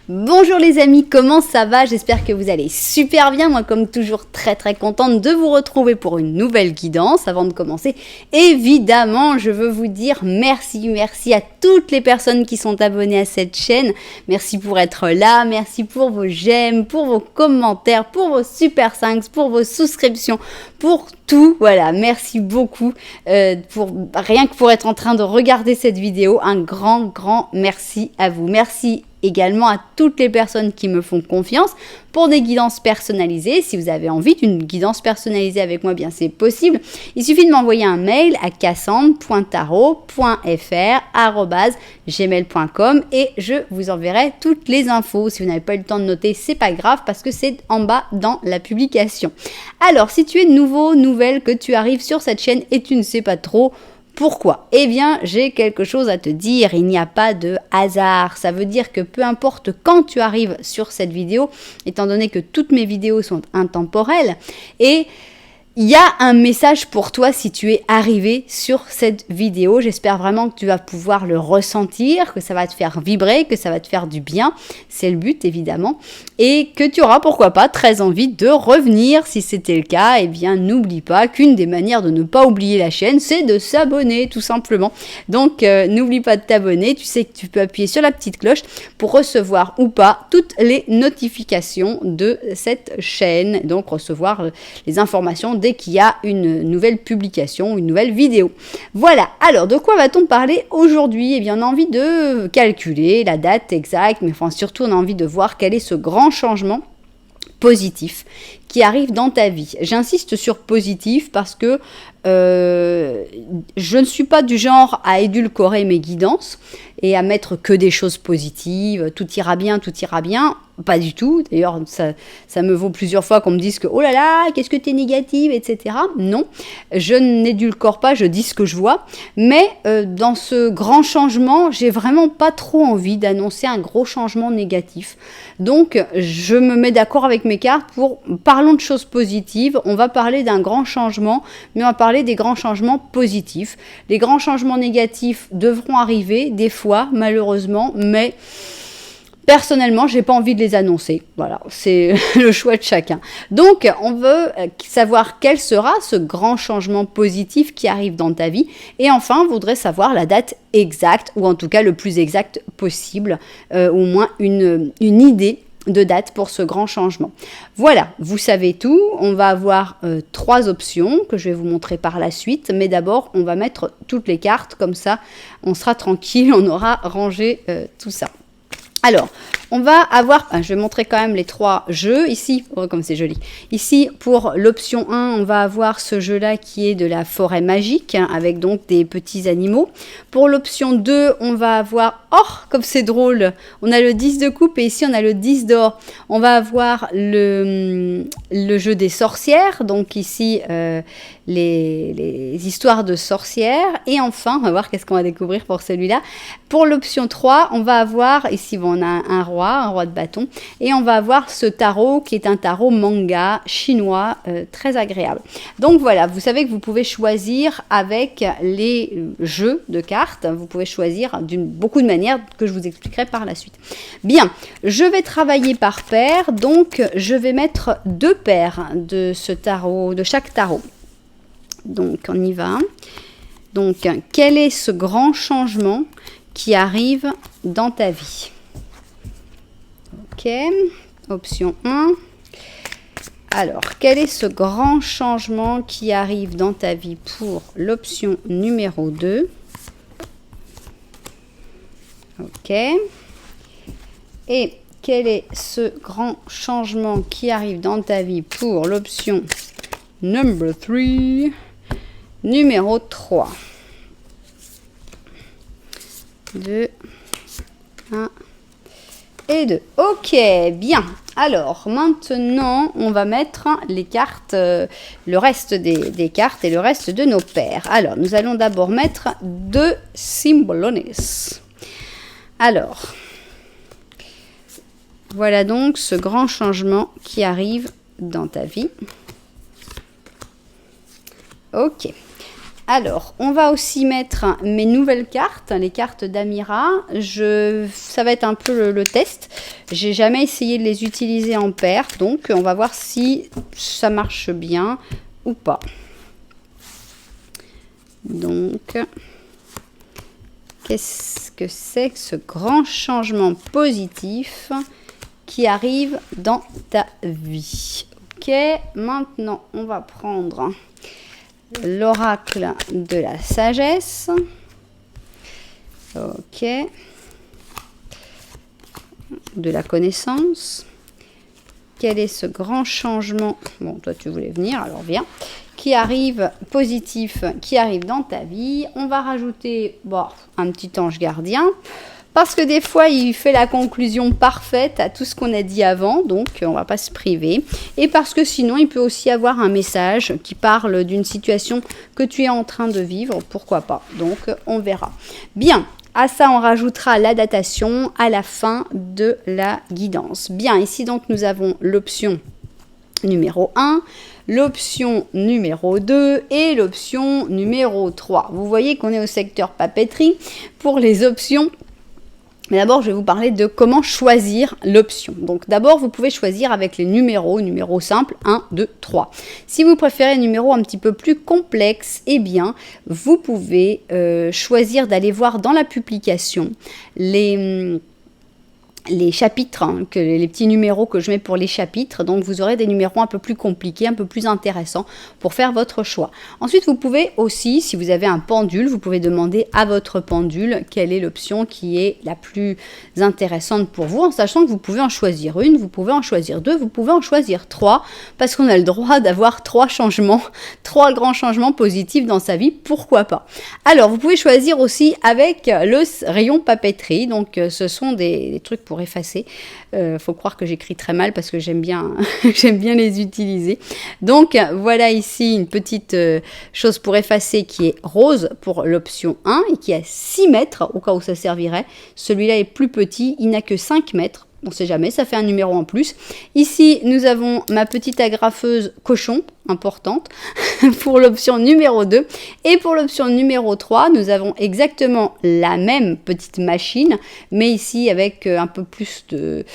Bonjour les amis, comment ça va? J'espère que vous allez super bien. Moi, comme toujours, très contente de vous retrouver pour une nouvelle guidance. Avant de commencer, évidemment, je veux vous dire merci à toutes les personnes qui sont abonnées à cette chaîne. Merci pour être là, merci pour vos j'aime, pour vos commentaires, pour vos super 5, pour vos souscriptions, pour tout. Voilà, merci beaucoup rien que pour être en train de regarder cette vidéo. Un grand merci à vous. Merci également à toutes les personnes qui me font confiance pour des guidances personnalisées. Si vous avez envie d'une guidance personnalisée avec moi, bien c'est possible. Il suffit de m'envoyer un mail à cassandre.tarot.fr@gmail.com et je vous enverrai toutes les infos. Si vous n'avez pas eu le temps de noter, c'est pas grave parce que c'est en bas dans la publication. Alors, si tu es nouvelle, que tu arrives sur cette chaîne et tu ne sais pas trop pourquoi? Eh bien, j'ai quelque chose à te dire. Il n'y a pas de hasard. Ça veut dire que peu importe quand tu arrives sur cette vidéo, étant donné que toutes mes vidéos sont intemporelles, et il y a un message pour toi si tu es arrivé sur cette vidéo. J'espère vraiment que tu vas pouvoir le ressentir, que ça va te faire vibrer, que ça va te faire du bien. C'est le but, évidemment. Et que tu auras, pourquoi pas, très envie de revenir. Si c'était le cas, eh bien, n'oublie pas qu'une des manières de ne pas oublier la chaîne, c'est de s'abonner, tout simplement. Donc, n'oublie pas de t'abonner. Tu sais que tu peux appuyer sur la petite cloche pour recevoir ou pas toutes les notifications de cette chaîne. Donc, recevoir les informations dès qu'il y a une nouvelle publication, une nouvelle vidéo. Voilà, alors de quoi va-t-on parler aujourd'hui? Eh bien, on a envie de calculer la date exacte, mais enfin surtout on a envie de voir quel est ce grand changement positif qui arrive dans ta vie. J'insiste sur positif parce que je ne suis pas du genre à édulcorer mes guidances et à mettre que des choses positives, tout ira bien, pas du tout. D'ailleurs, ça me vaut plusieurs fois qu'on me dise que oh là là, qu'est-ce que t'es négative, etc. Non, je n'édulcore pas, je dis ce que je vois. Mais dans ce grand changement, j'ai vraiment pas trop envie d'annoncer un gros changement négatif. Donc, je me mets d'accord avec mes cartes pour parlons de choses positives. On va parler d'un grand changement, mais on va parler des grands changements positifs. Les grands changements négatifs devront arriver des fois, malheureusement, mais personnellement, j'ai pas envie de les annoncer. Voilà, c'est le choix de chacun. Donc, on veut savoir quel sera ce grand changement positif qui arrive dans ta vie. Et enfin, on voudrait savoir la date exacte, ou en tout cas le plus exact possible, au moins une idée de date pour ce grand changement. Voilà, vous savez tout. On va avoir 3 options que je vais vous montrer par la suite. Mais d'abord, on va mettre toutes les cartes. Comme ça, on sera tranquille, on aura rangé tout ça. Alors, on va avoir, je vais montrer quand même les 3 jeux ici, oh, comme c'est joli. Ici, pour l'option 1, on va avoir ce jeu-là qui est de la forêt magique, avec donc des petits animaux. Pour l'option 2, on va avoir, oh, comme c'est drôle, on a le 10 de coupe et ici on a le 10 d'or. On va avoir le jeu des sorcières, donc ici les histoires de sorcières. Et enfin, on va voir qu'est-ce qu'on va découvrir pour celui-là. Pour l'option 3, on va avoir, ici on a un roi de bâton, et on va avoir ce tarot qui est un tarot manga chinois très agréable. Donc voilà, vous savez que vous pouvez choisir avec les jeux de cartes, vous pouvez choisir beaucoup de manières que je vous expliquerai par la suite. Bien, je vais travailler par paire, donc je vais mettre 2 paires de ce tarot, de chaque tarot. Donc on y va. Donc quel est ce grand changement qui arrive dans ta vie? Ok, option 1. Alors, quel est ce grand changement qui arrive dans ta vie pour l'option numéro 2? Ok. Et quel est ce grand changement qui arrive dans ta vie pour l'option number 3? Numéro 3. 2, 1 et 2. Ok, bien. Alors, maintenant, on va mettre les cartes, le reste des cartes et le reste de nos paires. Alors, nous allons d'abord mettre 2 symbolones. Alors, voilà donc ce grand changement qui arrive dans ta vie. Ok. Alors, on va aussi mettre mes nouvelles cartes, les cartes d'Amira. Ça va être un peu le test. J'ai jamais essayé de les utiliser en paire, donc on va voir si ça marche bien ou pas. Donc, qu'est-ce que c'est que ce grand changement positif qui arrive dans ta vie? Ok, maintenant on va prendre l'oracle de la sagesse. Ok. De la connaissance. Quel est ce grand changement? Bon, toi tu voulais venir, alors viens. Qui arrive positif, qui arrive dans ta vie. On va rajouter un petit ange gardien. Parce que des fois, il fait la conclusion parfaite à tout ce qu'on a dit avant, donc on ne va pas se priver. Et parce que sinon, il peut aussi avoir un message qui parle d'une situation que tu es en train de vivre, pourquoi pas. Donc, on verra. Bien, à ça, on rajoutera la datation à la fin de la guidance. Bien, ici, donc, nous avons l'option numéro 1, l'option numéro 2 et l'option numéro 3. Vous voyez qu'on est au secteur papeterie pour les options. Mais d'abord, je vais vous parler de comment choisir l'option. Donc d'abord, vous pouvez choisir avec les numéros simples 1, 2, 3. Si vous préférez un numéro un petit peu plus complexe, eh bien, vous pouvez choisir d'aller voir dans la publication les chapitres, les petits numéros que je mets pour les chapitres. Donc, vous aurez des numéros un peu plus compliqués, un peu plus intéressants pour faire votre choix. Ensuite, vous pouvez aussi, si vous avez un pendule, vous pouvez demander à votre pendule quelle est l'option qui est la plus intéressante pour vous, en sachant que vous pouvez en choisir une, vous pouvez en choisir deux, vous pouvez en choisir trois, parce qu'on a le droit d'avoir trois grands changements positifs dans sa vie, pourquoi pas. Alors, vous pouvez choisir aussi avec le rayon papeterie. Donc, ce sont des trucs pour effacer. Faut croire que j'écris très mal parce que j'aime bien les utiliser. Donc voilà ici une petite chose pour effacer qui est rose pour l'option 1 et qui a 6 mètres au cas où ça servirait. Celui-là est plus petit, il n'a que 5 mètres. On ne sait jamais, ça fait un numéro en plus. Ici, nous avons ma petite agrafeuse cochon, importante, pour l'option numéro 2. Et pour l'option numéro 3, nous avons exactement la même petite machine, mais ici avec un peu plus de...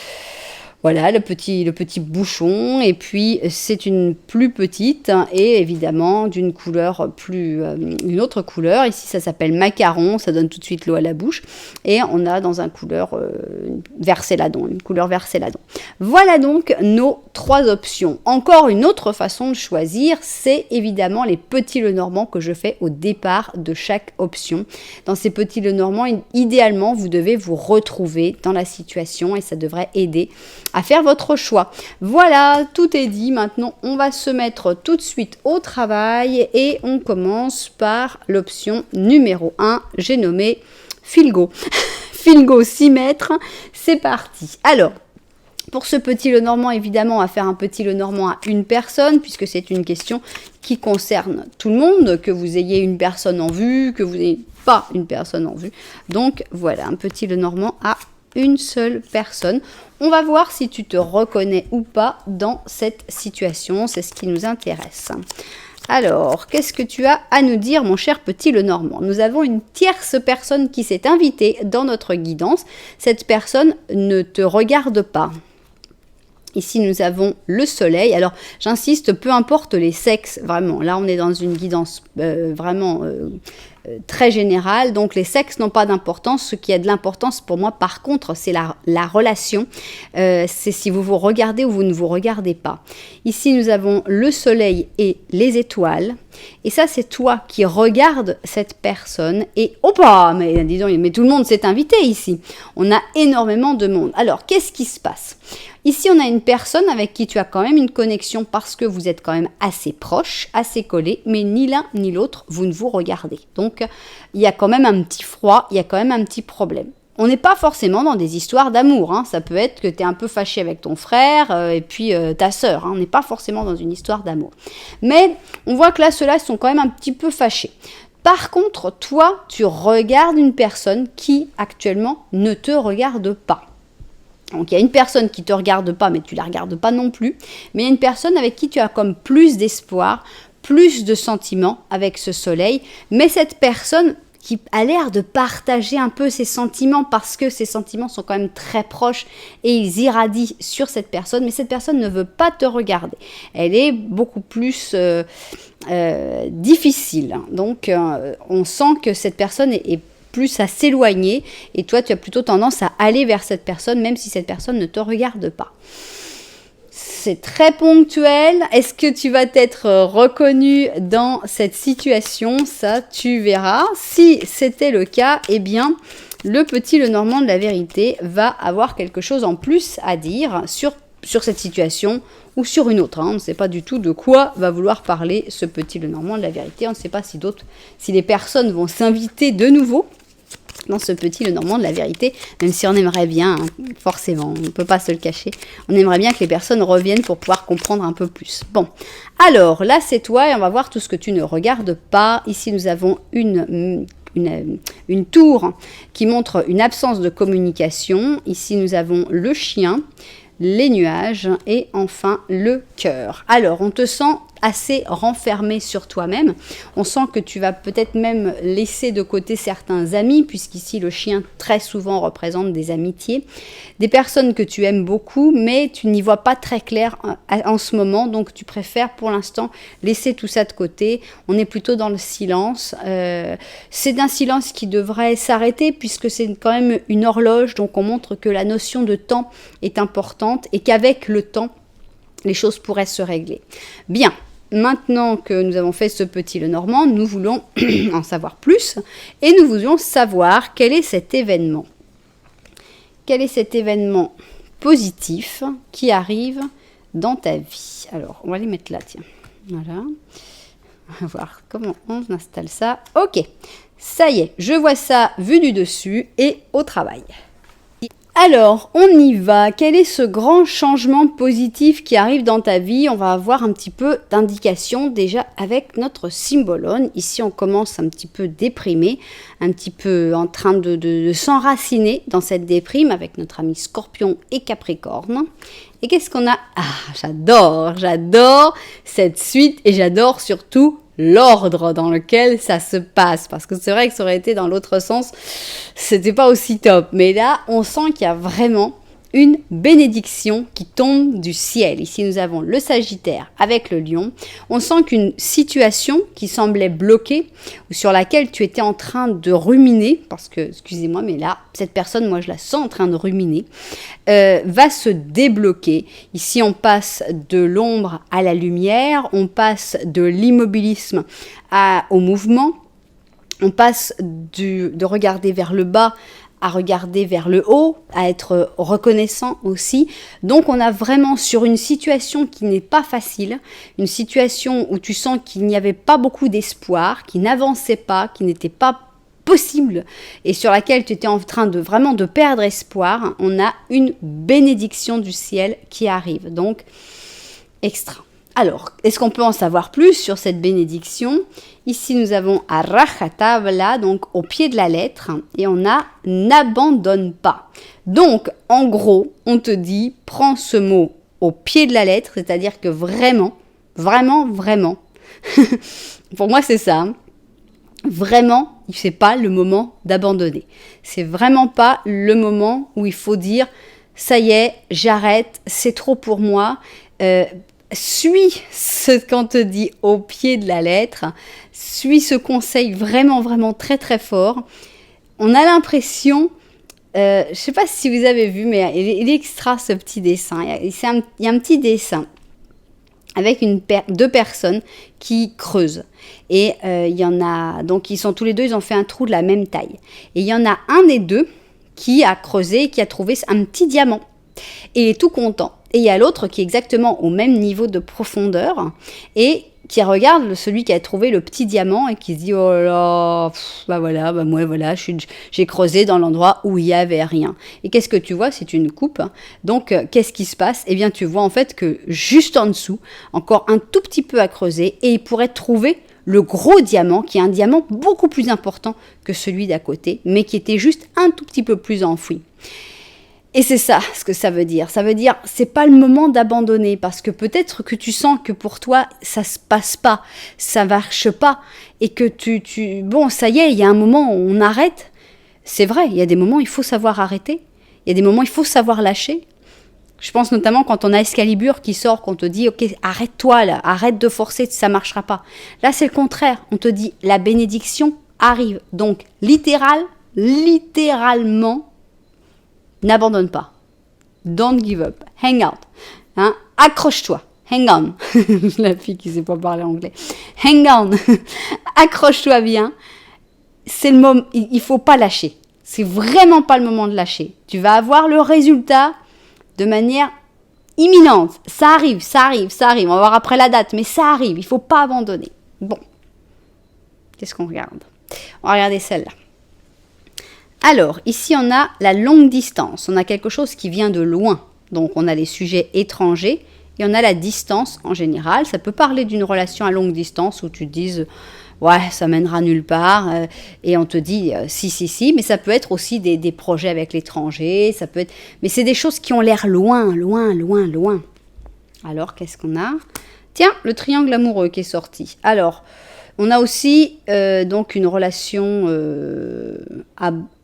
Voilà, le petit bouchon, et puis c'est une plus petite et évidemment d'une couleur une autre couleur. Ici, ça s'appelle macaron, ça donne tout de suite l'eau à la bouche. Et on a dans un couleur une couleur vert céladon. Voilà donc nos 3 options. Encore une autre façon de choisir, c'est évidemment les petits Lenormand que je fais au départ de chaque option. Dans ces petits Lenormand, idéalement, vous devez vous retrouver dans la situation et ça devrait aider à faire votre choix. Voilà, tout est dit. Maintenant, on va se mettre tout de suite au travail et on commence par l'option numéro 1. J'ai nommé Filgo. Filgo 6 mètres, c'est parti. Alors, pour ce petit Lenormand, évidemment, on va faire un petit Lenormand à une personne, puisque c'est une question qui concerne tout le monde, que vous ayez une personne en vue, que vous n'ayez pas une personne en vue. Donc, voilà, un petit Lenormand à une seule personne. On va voir si tu te reconnais ou pas dans cette situation. C'est ce qui nous intéresse. Alors, qu'est-ce que tu as à nous dire, mon cher petit Lenormand? Nous avons une tierce personne qui s'est invitée dans notre guidance. Cette personne ne te regarde pas. Ici, nous avons le soleil. Alors, j'insiste, peu importe les sexes, vraiment. Là, on est dans une guidance très générale. Donc, les sexes n'ont pas d'importance. Ce qui a de l'importance pour moi, par contre, c'est la relation. C'est si vous vous regardez ou vous ne vous regardez pas. Ici, nous avons le soleil et les étoiles. Et ça, c'est toi qui regardes cette personne. Et, mais dis donc, mais tout le monde s'est invité ici. On a énormément de monde. Alors, qu'est-ce qui se passe ? Ici, on a une personne avec qui tu as quand même une connexion parce que vous êtes quand même assez proches, assez collés, mais ni l'un ni l'autre, vous ne vous regardez. Donc, il y a quand même un petit froid, il y a quand même un petit problème. On n'est pas forcément dans des histoires d'amour. Hein. Ça peut être que tu es un peu fâché avec ton frère et puis ta sœur. Hein. On n'est pas forcément dans une histoire d'amour. Mais on voit que là, ceux-là sont quand même un petit peu fâchés. Par contre, toi, tu regardes une personne qui, actuellement, ne te regarde pas. Donc, il y a une personne qui ne te regarde pas, mais tu ne la regardes pas non plus. Mais il y a une personne avec qui tu as comme plus d'espoir, plus de sentiments avec ce soleil, mais cette personne qui a l'air de partager un peu ses sentiments parce que ses sentiments sont quand même très proches et ils irradient sur cette personne, mais cette personne ne veut pas te regarder. Elle est beaucoup plus difficile. Donc, on sent que cette personne est plus à s'éloigner et toi, tu as plutôt tendance à aller vers cette personne, même si cette personne ne te regarde pas. C'est très ponctuel. Est-ce que tu vas être reconnu dans cette situation? Ça, tu verras. Si c'était le cas, eh bien, le petit Lenormand de la vérité va avoir quelque chose en plus à dire sur cette situation ou sur une autre. On ne sait pas du tout de quoi va vouloir parler ce petit Lenormand de la vérité. On ne sait pas si les personnes vont s'inviter de nouveau dans ce petit Lenormand de la vérité, même si on aimerait bien, forcément, on ne peut pas se le cacher, on aimerait bien que les personnes reviennent pour pouvoir comprendre un peu plus. Bon, alors là c'est toi et on va voir tout ce que tu ne regardes pas. Ici nous avons une tour qui montre une absence de communication. Ici nous avons le chien, les nuages et enfin le cœur. Alors on te sent assez renfermé sur toi-même. On sent que tu vas peut-être même laisser de côté certains amis, puisqu'ici le chien très souvent représente des amitiés, des personnes que tu aimes beaucoup, mais tu n'y vois pas très clair en ce moment, donc tu préfères pour l'instant laisser tout ça de côté. On est plutôt dans le silence. C'est un silence qui devrait s'arrêter, puisque c'est quand même une horloge, donc on montre que la notion de temps est importante et qu'avec le temps, les choses pourraient se régler. Bien. Maintenant que nous avons fait ce petit Lenormand, nous voulons en savoir plus et nous voulons savoir quel est cet événement. Quel est cet événement positif qui arrive dans ta vie? Alors, on va les mettre là, tiens. Voilà. On va voir comment on installe ça. Ok, ça y est, je vois ça vu du dessus et au travail. Alors, on y va. Quel est ce grand changement positif qui arrive dans ta vie? On va avoir un petit peu d'indication déjà avec notre symbolone. Ici, on commence un petit peu déprimé, un petit peu en train de s'enraciner dans cette déprime avec notre ami Scorpion et Capricorne. Et qu'est-ce qu'on a? Ah, j'adore cette suite et j'adore surtout l'ordre dans lequel ça se passe, parce que c'est vrai que ça aurait été dans l'autre sens, c'était pas aussi top, mais là on sent qu'il y a vraiment une bénédiction qui tombe du ciel. Ici nous avons le Sagittaire avec le Lion. On sent qu'une situation qui semblait bloquée ou sur laquelle tu étais en train de ruminer, parce que excusez-moi mais là cette personne, moi je la sens en train de ruminer, va se débloquer. Ici on passe de l'ombre à la lumière, on passe de l'immobilisme au mouvement, on passe de regarder vers le bas à regarder vers le haut, à être reconnaissant aussi. Donc on a vraiment sur une situation qui n'est pas facile, une situation où tu sens qu'il n'y avait pas beaucoup d'espoir, qui n'avançait pas, qui n'était pas possible et sur laquelle tu étais en train de vraiment de perdre espoir, on a une bénédiction du ciel qui arrive. Donc extra. Alors, est-ce qu'on peut en savoir plus sur cette bénédiction? Ici, nous avons à rajatabla, donc au pied de la lettre, et on a n'abandonne pas. Donc, en gros, on te dit, prends ce mot au pied de la lettre, c'est-à-dire que vraiment, pour moi c'est ça, hein, vraiment, c'est pas le moment d'abandonner. C'est vraiment pas le moment où il faut dire, ça y est, j'arrête, c'est trop pour moi. Suis ce qu'on te dit au pied de la lettre, suis ce conseil vraiment très très fort. On a l'impression, je ne sais pas si vous avez vu, mais il est extra ce petit dessin. Il y a un petit dessin avec deux personnes qui creusent. Et il y en a, donc ils sont tous les deux, ils ont fait un trou de la même taille. Et il y en a un des deux qui a creusé, qui a trouvé un petit diamant. Et il est tout content. Et il y a l'autre qui est exactement au même niveau de profondeur et qui regarde celui qui a trouvé le petit diamant et qui se dit « Oh là là, moi voilà, j'ai creusé dans l'endroit où il n'y avait rien. » Et qu'est-ce que tu vois? C'est une coupe. Donc, qu'est-ce qui se passe? Eh bien, tu vois en fait que juste en dessous, encore un tout petit peu à creuser et il pourrait trouver le gros diamant, qui est un diamant beaucoup plus important que celui d'à côté, mais qui était juste un tout petit peu plus enfoui. Et c'est ça ce que ça veut dire. Ça veut dire, c'est pas le moment d'abandonner parce que peut-être que tu sens que pour toi, ça se passe pas, ça marche pas et que bon, ça y est, il y a un moment où on arrête. C'est vrai, il y a des moments où il faut savoir arrêter. Il y a des moments où il faut savoir lâcher. Je pense notamment quand on a Excalibur qui sort, qu'on te dit, ok, arrête-toi là, arrête de forcer, ça marchera pas. Là, c'est le contraire. On te dit, la bénédiction arrive. Donc, littéralement, n'abandonne pas. Don't give up. Hang out. Hein? Accroche-toi. Hang on. La fille qui ne sait pas parler anglais. Hang on. Accroche-toi bien. C'est le moment. Il ne faut pas lâcher. C'est vraiment pas le moment de lâcher. Tu vas avoir le résultat de manière imminente. Ça arrive, ça arrive, ça arrive. On va voir après la date, mais ça arrive. Il ne faut pas abandonner. Bon. Qu'est-ce qu'on regarde? On va regarder celle-là. Alors, ici, on a la longue distance. On a quelque chose qui vient de loin. Donc, on a les sujets étrangers et on a la distance en général. Ça peut parler d'une relation à longue distance où tu te dises, ouais, ça mènera nulle part. Et on te dit, si. Mais ça peut être aussi des projets avec l'étranger. Ça peut être... Mais c'est des choses qui ont l'air loin. Alors, qu'est-ce qu'on a? Tiens, le triangle amoureux qui est sorti. Alors... On a aussi donc une relation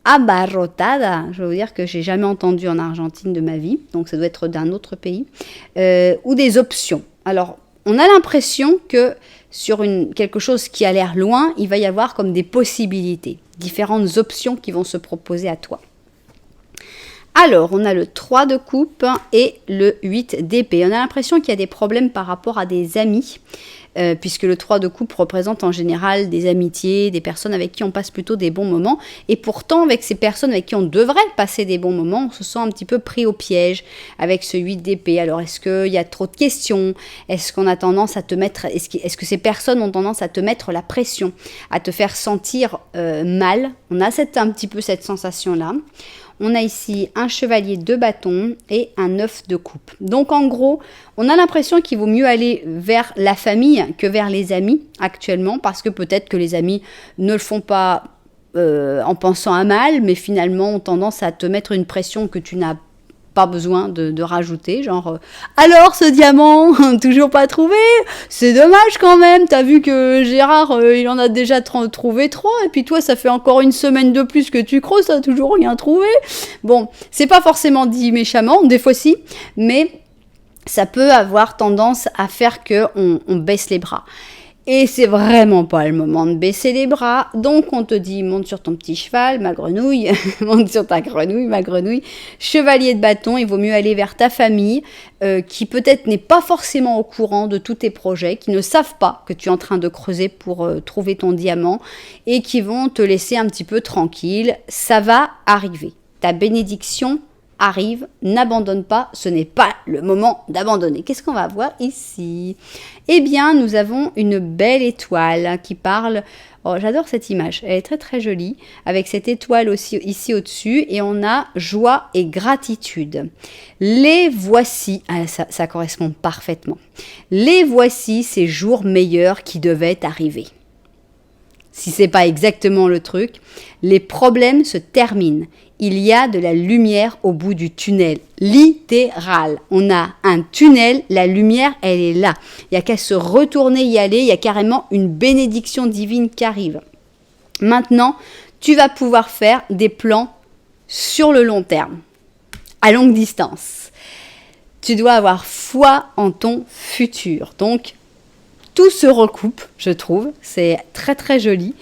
abarrotada, je veux dire que j'ai jamais entendu en Argentine de ma vie, donc ça doit être d'un autre pays, ou des options. Alors, on a l'impression que sur quelque chose qui a l'air loin, il va y avoir comme des possibilités, différentes options qui vont se proposer à toi. Alors, on a le 3 de coupe et le 8 d'épée. On a l'impression qu'il y a des problèmes par rapport à des amis, puisque le 3 de coupe représente en général des amitiés, des personnes avec qui on passe plutôt des bons moments. Et pourtant, avec ces personnes avec qui on devrait passer des bons moments, on se sent un petit peu pris au piège avec ce 8 d'épée. Alors, est-ce qu'il y a trop de questions? Est-ce qu'on a tendance à te mettre... Est-ce que ces personnes ont tendance à te mettre la pression, à te faire sentir mal? On a un petit peu cette sensation-là. On a ici un chevalier de bâton et un 9 de coupe. Donc en gros, on a l'impression qu'il vaut mieux aller vers la famille que vers les amis actuellement, parce que peut-être que les amis ne le font pas en pensant à mal, mais finalement ont tendance à te mettre une pression que tu n'as pas besoin de rajouter, genre alors ce diamant, toujours pas trouvé, c'est dommage quand même, t'as vu que Gérard il en a déjà trouvé 3 et puis toi ça fait encore une semaine de plus que tu creuses, t'as toujours rien trouvé. Bon, c'est pas forcément dit méchamment, des fois si, mais ça peut avoir tendance à faire que on baisse les bras. Et c'est vraiment pas le moment de baisser les bras. Donc on te dit, monte sur ton petit cheval, ma grenouille, monte sur ta grenouille, ma grenouille. Chevalier de bâton, il vaut mieux aller vers ta famille, qui peut-être n'est pas forcément au courant de tous tes projets, qui ne savent pas que tu es en train de creuser pour trouver ton diamant, et qui vont te laisser un petit peu tranquille. Ça va arriver. Ta bénédiction arrive, n'abandonne pas, ce n'est pas le moment d'abandonner. Qu'est-ce qu'on va voir ici? Eh bien, nous avons une belle étoile qui parle... Oh, j'adore cette image, elle est très très jolie, avec cette étoile aussi ici au-dessus, et on a joie et gratitude. Les voici, ça correspond parfaitement, les voici ces jours meilleurs qui devaient arriver. Si c'est pas exactement le truc, les problèmes se terminent. Il y a de la lumière au bout du tunnel. Littéral. On a un tunnel, la lumière, elle est là. Il n'y a qu'à se retourner y aller. Il y a carrément une bénédiction divine qui arrive. Maintenant, tu vas pouvoir faire des plans sur le long terme, à longue distance. Tu dois avoir foi en ton futur. Donc, tout se recoupe, je trouve. C'est très très joli.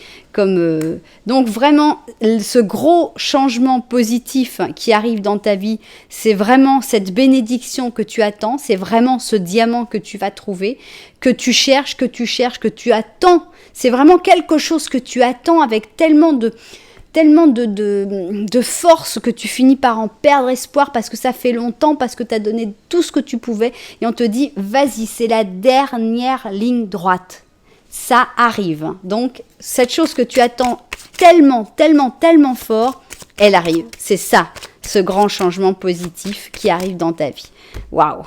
Donc vraiment, ce gros changement positif qui arrive dans ta vie, c'est vraiment cette bénédiction que tu attends. C'est vraiment ce diamant que tu vas trouver, que tu cherches, que tu attends. C'est vraiment quelque chose que tu attends avec tellement de force que tu finis par en perdre espoir parce que ça fait longtemps, parce que tu as donné tout ce que tu pouvais et on te dit vas-y, c'est la dernière ligne droite. Ça arrive. Donc, cette chose que tu attends tellement fort, elle arrive. C'est ça, ce grand changement positif qui arrive dans ta vie. Waouh!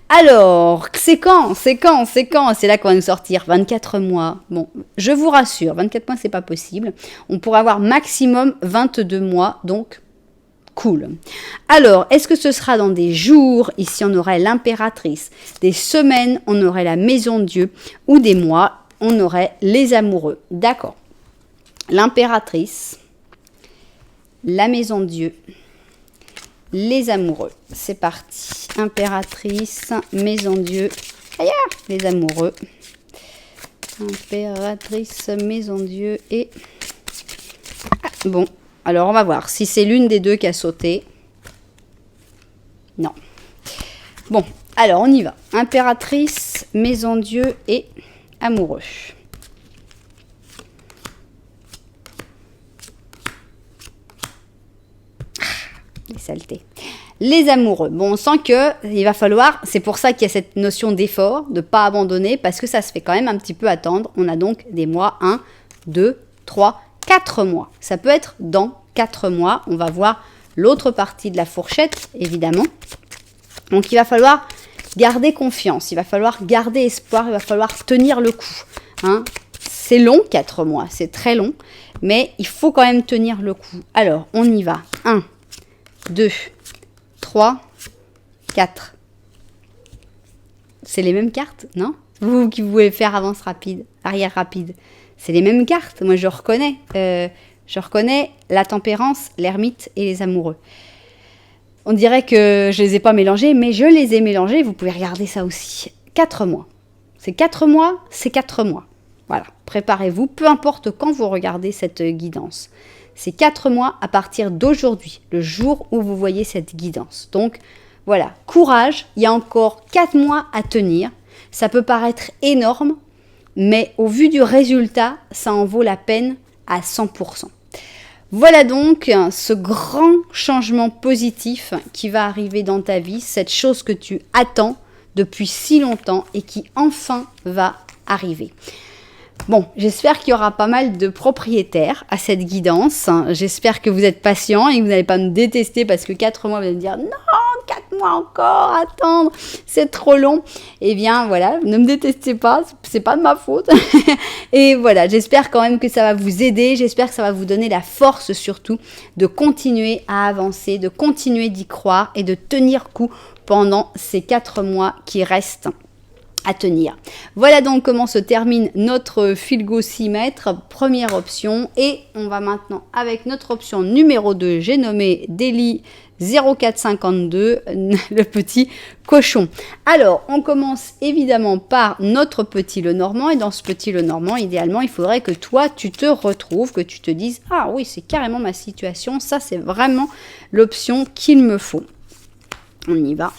Alors, c'est quand? C'est là qu'on va nous sortir 24 mois. Bon, je vous rassure, 24 mois, c'est pas possible. On pourra avoir maximum 22 mois, donc Cool. Alors, est-ce que ce sera dans des jours? Ici, on aurait l'impératrice. Des semaines, on aurait la maison de Dieu. Ou des mois, on aurait les amoureux. D'accord. L'impératrice, la maison de Dieu, les amoureux. C'est parti. Impératrice, maison de Dieu, les amoureux. Impératrice, maison de Dieu et... bon, alors on va voir si c'est l'une des deux qui a sauté. Non. Bon, alors on y va. Impératrice, maison de Dieu et amoureux. Les saletés. Les amoureux. Bon, on sent qu'il va falloir, c'est pour ça qu'il y a cette notion d'effort, de ne pas abandonner, parce que ça se fait quand même un petit peu attendre. On a donc des mois, 1, 2, 3, 4 mois. Ça peut être dans 4 mois. On va voir l'autre partie de la fourchette, évidemment. Donc, il va falloir garder confiance, il va falloir garder espoir, il va falloir tenir le coup. Hein. C'est long, 4 mois, c'est très long, mais il faut quand même tenir le coup. Alors, on y va. 1, 2, 3, 4. C'est les mêmes cartes, non? Vous qui pouvez faire avance rapide, arrière rapide. C'est les mêmes cartes, moi je reconnais. Je reconnais la tempérance, l'ermite et les amoureux. On dirait que je les ai pas mélangés, mais je les ai mélangés. Vous pouvez regarder ça aussi. 4 mois. C'est 4 mois, c'est 4 mois. Voilà, préparez-vous, peu importe quand vous regardez cette guidance. C'est 4 mois à partir d'aujourd'hui, le jour où vous voyez cette guidance. Donc, voilà, courage, il y a encore 4 mois à tenir. Ça peut paraître énorme, mais au vu du résultat, ça en vaut la peine à 100%. Voilà donc ce grand changement positif qui va arriver dans ta vie, cette chose que tu attends depuis si longtemps et qui enfin va arriver. Bon, j'espère qu'il y aura pas mal de propriétaires à cette guidance. J'espère que vous êtes patients et que vous n'allez pas me détester parce que 4 mois, vous allez me dire « Non, 4 mois encore, attendre, c'est trop long. » Eh bien, voilà, ne me détestez pas, c'est pas de ma faute. Et voilà, j'espère quand même que ça va vous aider. J'espère que ça va vous donner la force surtout de continuer à avancer, de continuer d'y croire et de tenir coup pendant ces 4 mois qui restent à tenir. Voilà donc comment se termine notre filgocimètre, première option. Et on va maintenant avec notre option numéro 2, j'ai nommé Daily 0452, le petit cochon. Alors, on commence évidemment par notre petit Lenormand. Et dans ce petit Lenormand, idéalement, il faudrait que toi, tu te retrouves, que tu te dises « Ah oui, c'est carrément ma situation, ça c'est vraiment l'option qu'il me faut. » On y va.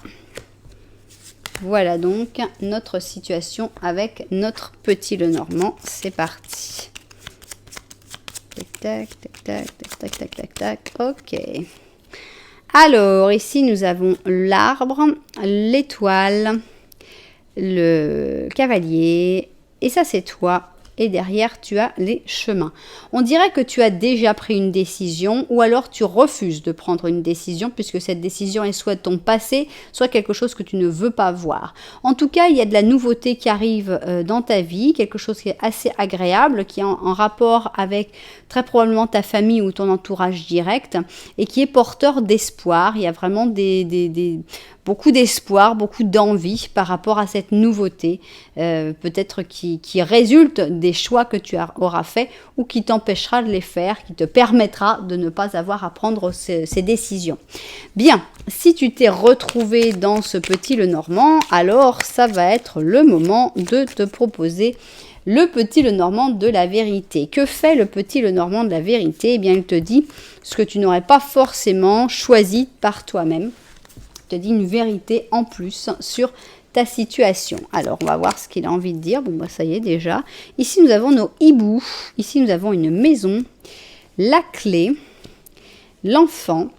Voilà donc notre situation avec notre petit Lenormand. C'est parti. Tac, tac, tac, tac, tac, tac, tac, tac. Ok. Alors, ici, nous avons l'arbre, l'étoile, le cavalier. Et ça, c'est toi. Et derrière, tu as les chemins. On dirait que tu as déjà pris une décision ou alors tu refuses de prendre une décision puisque cette décision est soit ton passé, soit quelque chose que tu ne veux pas voir. En tout cas, il y a de la nouveauté qui arrive dans ta vie, quelque chose qui est assez agréable, qui est en rapport avec très probablement ta famille ou ton entourage direct et qui est porteur d'espoir. Il y a vraiment beaucoup d'espoir, beaucoup d'envie par rapport à cette nouveauté, peut-être qui résulte des choix que tu auras faits ou qui t'empêchera de les faire, qui te permettra de ne pas avoir à prendre ces décisions. Bien, si tu t'es retrouvé dans ce petit Lenormand, alors ça va être le moment de te proposer le petit Lenormand de la vérité. Que fait le petit Lenormand de la vérité? Eh bien, il te dit ce que tu n'aurais pas forcément choisi par toi-même. Te dit une vérité en plus sur ta situation. Alors, on va voir ce qu'il a envie de dire. Bon, bah, ça y est déjà. Ici, nous avons nos hiboux. Ici, nous avons une maison, la clé, l'enfant.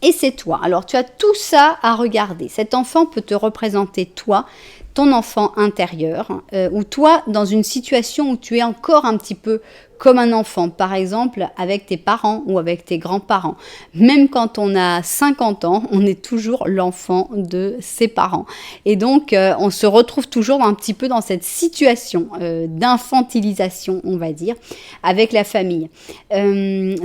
Et c'est toi. Alors, tu as tout ça à regarder. Cet enfant peut te représenter toi, ton enfant intérieur, ou toi dans une situation où tu es encore un petit peu comme un enfant, par exemple avec tes parents ou avec tes grands-parents. Même quand on a 50 ans, on est toujours l'enfant de ses parents. Et donc, on se retrouve toujours un petit peu dans cette situation d'infantilisation, on va dire, avec la famille.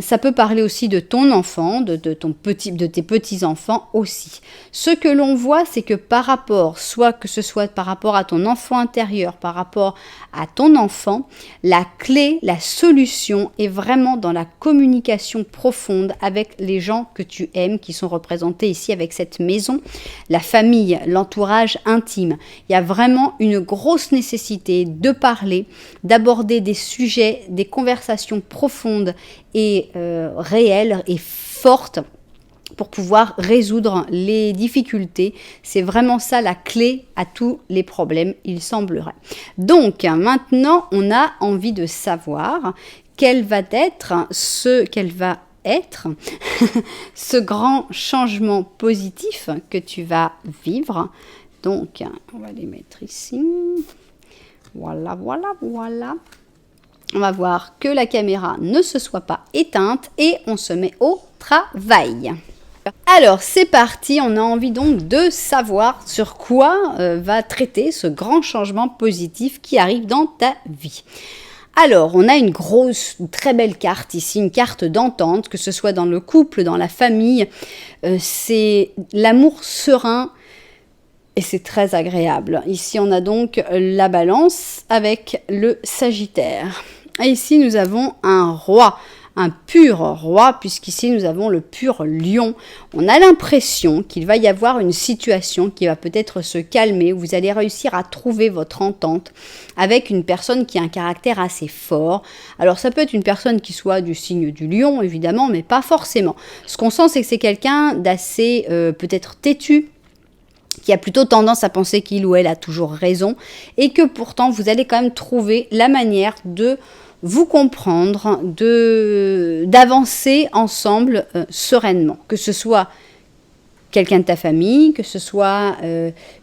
Ça peut parler aussi de ton enfant, de tes petits-enfants aussi. Ce que l'on voit, c'est que par rapport, soit que ce soit par rapport à ton enfant intérieur, par rapport à ton enfant, la clé, la solution est vraiment dans la communication profonde avec les gens que tu aimes, qui sont représentés ici avec cette maison, la famille, l'entourage intime. Il y a vraiment une grosse nécessité de parler, d'aborder des sujets, des conversations profondes et réelles et fortes pour pouvoir résoudre les difficultés. C'est vraiment ça la clé à tous les problèmes, il semblerait. Donc, maintenant, on a envie de savoir quel va être ce grand changement positif que tu vas vivre. Donc, on va les mettre ici. Voilà. On va voir que la caméra ne se soit pas éteinte et on se met au travail. Alors, c'est parti, on a envie donc de savoir sur quoi va traiter ce grand changement positif qui arrive dans ta vie. Alors, on a une très belle carte ici, une carte d'entente, que ce soit dans le couple, dans la famille. C'est l'amour serein et c'est très agréable. Ici, on a donc la balance avec le Sagittaire. Et ici, nous avons un roi. Un pur roi, puisqu'ici nous avons le pur lion. On a l'impression qu'il va y avoir une situation qui va peut-être se calmer, où vous allez réussir à trouver votre entente avec une personne qui a un caractère assez fort. Alors ça peut être une personne qui soit du signe du lion, évidemment, mais pas forcément. Ce qu'on sent, c'est que c'est quelqu'un d'assez peut-être têtu, qui a plutôt tendance à penser qu'il ou elle a toujours raison, et que pourtant vous allez quand même trouver la manière de vous comprendre, d'avancer ensemble sereinement, que ce soit quelqu'un de ta famille, que ce soit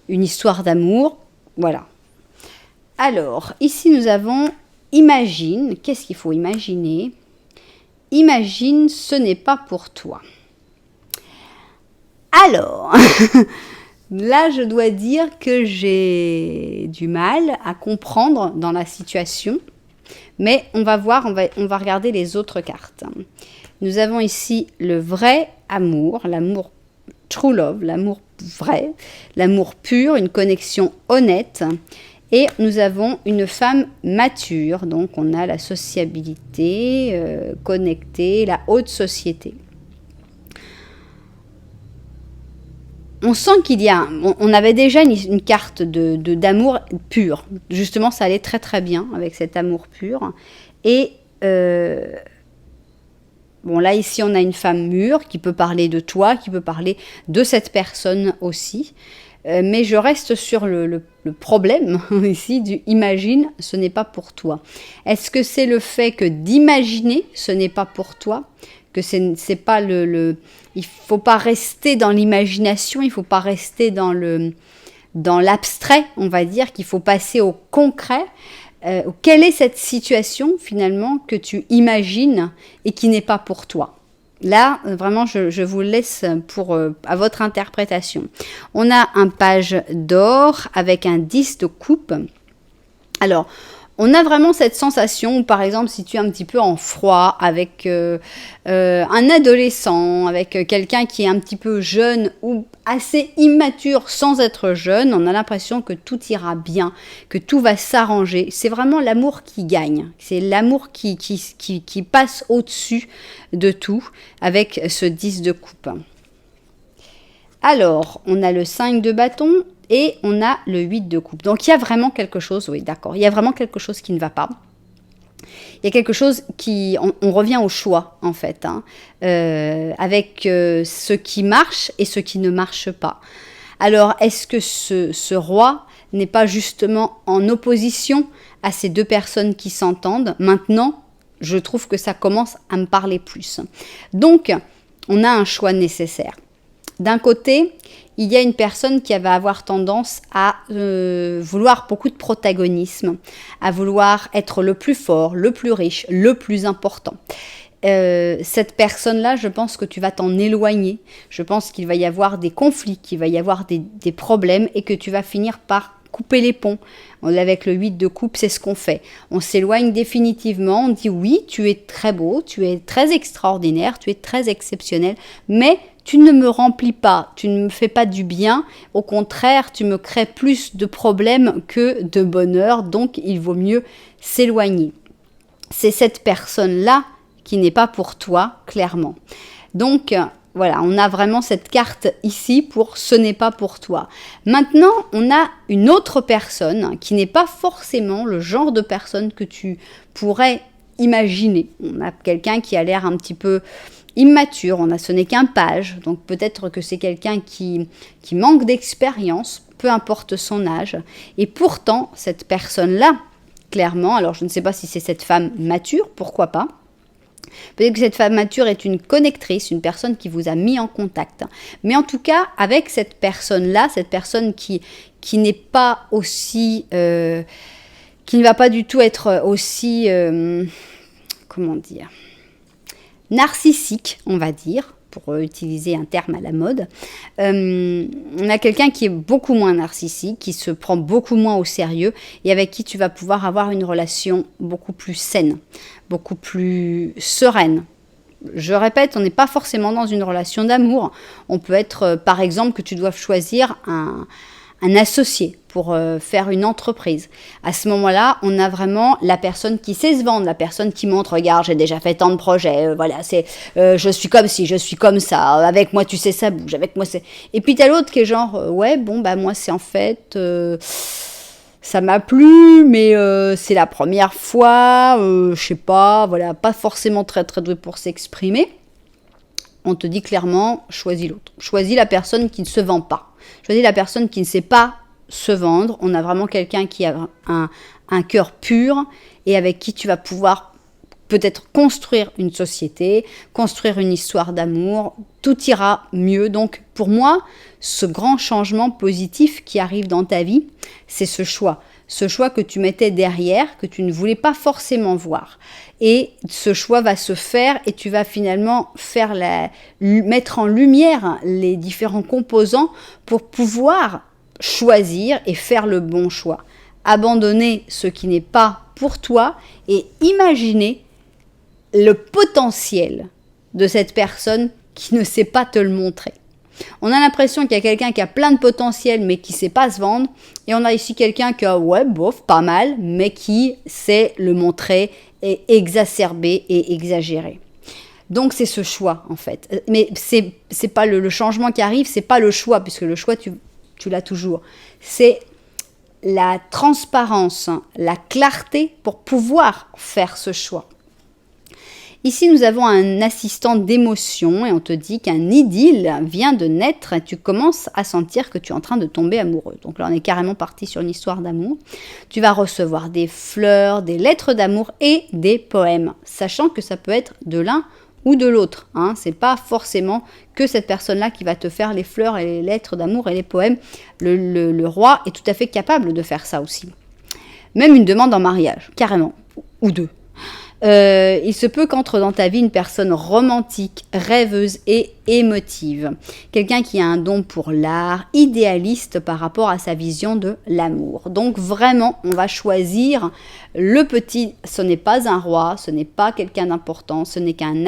une histoire d'amour, voilà. Alors, ici nous avons imagine, qu'est-ce qu'il faut imaginer? Imagine, ce n'est pas pour toi. Alors, là je dois dire que j'ai du mal à comprendre dans la situation. Mais on va voir, on va regarder les autres cartes. Nous avons ici le vrai amour, l'amour true love, l'amour vrai, l'amour pur, une connexion honnête. Et nous avons une femme mature, donc on a la sociabilité, connectée, la haute société. On sent qu'il y a, on avait déjà une carte d'amour pur. Justement, ça allait très très bien avec cet amour pur. Et bon, là ici, on a une femme mûre qui peut parler de toi, qui peut parler de cette personne aussi. Mais je reste sur le problème ici du imagine, ce n'est pas pour toi. Est-ce que c'est le fait que d'imaginer, ce n'est pas pour toi, que c'est pas il faut pas rester dans l'imagination, il faut pas rester dans l'abstrait, on va dire, qu'il faut passer au concret. Quelle est cette situation finalement que tu imagines et qui n'est pas pour toi? Là, vraiment, je vous laisse à votre interprétation. On a un page d'or avec un 10 de coupe. Alors, on a vraiment cette sensation où, par exemple, si tu es un petit peu en froid avec un adolescent, avec quelqu'un qui est un petit peu jeune ou assez immature sans être jeune, on a l'impression que tout ira bien, que tout va s'arranger. C'est vraiment l'amour qui gagne. C'est l'amour qui passe au-dessus de tout avec ce 10 de coupe. Alors, on a le 5 de bâton. Et on a le 8 de coupe. Donc, il y a vraiment quelque chose, oui, d'accord. Il y a vraiment quelque chose qui ne va pas. Il y a quelque chose qui... On revient au choix, en fait, hein, avec ce qui marche et ce qui ne marche pas. Alors, est-ce que ce roi n'est pas justement en opposition à ces deux personnes qui s'entendent? Maintenant, je trouve que ça commence à me parler plus. Donc, on a un choix nécessaire. D'un côté, il y a une personne qui va avoir tendance à vouloir beaucoup de protagonisme, à vouloir être le plus fort, le plus riche, le plus important. Cette personne-là, je pense que tu vas t'en éloigner. Je pense qu'il va y avoir des conflits, qu'il va y avoir des problèmes et que tu vas finir par couper les ponts. Avec le 8 de coupe, c'est ce qu'on fait. On s'éloigne définitivement, on dit oui, tu es très beau, tu es très extraordinaire, tu es très exceptionnel, mais tu ne me remplis pas, tu ne me fais pas du bien. Au contraire, tu me crées plus de problèmes que de bonheur, donc il vaut mieux s'éloigner. C'est cette personne-là qui n'est pas pour toi, clairement. Donc, voilà, on a vraiment cette carte ici pour « ce n'est pas pour toi ». Maintenant, on a une autre personne qui n'est pas forcément le genre de personne que tu pourrais imaginer. On a quelqu'un qui a l'air un petit peu immature, ce n'est qu'un page, donc peut-être que c'est quelqu'un qui manque d'expérience, peu importe son âge. Et pourtant, cette personne-là, clairement, alors je ne sais pas si c'est cette femme mature, pourquoi pas. Peut-être que cette femme mature est une connectrice, une personne qui vous a mis en contact. Mais en tout cas, avec cette personne-là, cette personne qui n'est pas aussi... qui ne va pas du tout être aussi... comment dire, narcissique, on va dire, pour utiliser un terme à la mode. On a quelqu'un qui est beaucoup moins narcissique, qui se prend beaucoup moins au sérieux et avec qui tu vas pouvoir avoir une relation beaucoup plus saine, beaucoup plus sereine. Je répète, on n'est pas forcément dans une relation d'amour. On peut être, par exemple, que tu doives choisir un associé pour faire une entreprise. À ce moment-là, on a vraiment la personne qui sait se vendre, la personne qui montre, regarde, j'ai déjà fait tant de projets, voilà, je suis comme ci, je suis comme ça, avec moi, tu sais, ça bouge, avec moi, c'est... Et puis, t'as l'autre qui est genre, ouais, bon, bah, moi, c'est en fait... ça m'a plu, mais c'est la première fois, je sais pas, voilà, pas forcément très, très doué pour s'exprimer. On te dit clairement, choisis l'autre. Choisis la personne qui ne se vend pas. Choisis la personne qui ne sait pas se vendre. On a vraiment quelqu'un qui a un cœur pur et avec qui tu vas pouvoir peut-être construire une société, construire une histoire d'amour. Tout ira mieux. Donc, pour moi, ce grand changement positif qui arrive dans ta vie, c'est ce choix. Ce choix que tu mettais derrière, que tu ne voulais pas forcément voir. Et ce choix va se faire et tu vas finalement mettre en lumière les différents composants pour pouvoir choisir et faire le bon choix. Abandonner ce qui n'est pas pour toi et imaginer le potentiel de cette personne qui ne sait pas te le montrer. On a l'impression qu'il y a quelqu'un qui a plein de potentiel mais qui ne sait pas se vendre. Et on a ici quelqu'un qui a, ouais, bof, pas mal, mais qui sait le montrer et exacerber et exagérer. Donc c'est ce choix en fait. Mais c'est pas le changement qui arrive, c'est pas le choix, puisque le choix tu l'as toujours. C'est la transparence, la clarté pour pouvoir faire ce choix. Ici, nous avons un assistant d'émotion et on te dit qu'un idylle vient de naître et tu commences à sentir que tu es en train de tomber amoureux. Donc là, on est carrément parti sur une histoire d'amour. Tu vas recevoir des fleurs, des lettres d'amour et des poèmes, sachant que ça peut être de l'un ou de l'autre. Hein. C'est pas forcément que cette personne-là qui va te faire les fleurs et les lettres d'amour et les poèmes. Le roi est tout à fait capable de faire ça aussi. Même une demande en mariage, carrément, ou deux. Il se peut qu'entre dans ta vie une personne romantique, rêveuse et émotive. Quelqu'un qui a un don pour l'art, idéaliste par rapport à sa vision de l'amour. Donc vraiment, on va choisir le petit, ce n'est pas un roi, ce n'est pas quelqu'un d'important, ce n'est qu'un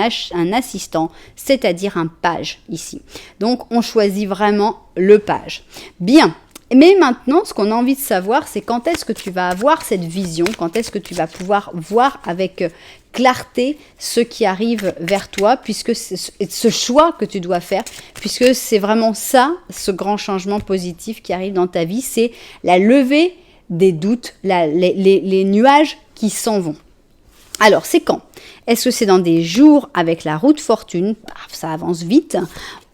assistant, c'est-à-dire un page ici. Donc on choisit vraiment le page. Bien. Mais maintenant, ce qu'on a envie de savoir, c'est quand est-ce que tu vas avoir cette vision, quand est-ce que tu vas pouvoir voir avec clarté ce qui arrive vers toi, puisque c'est ce choix que tu dois faire, puisque c'est vraiment ça, ce grand changement positif qui arrive dans ta vie, c'est la levée des doutes, les nuages qui s'en vont. Alors, c'est quand? Est-ce que c'est dans des jours avec la roue de fortune? Ça avance vite.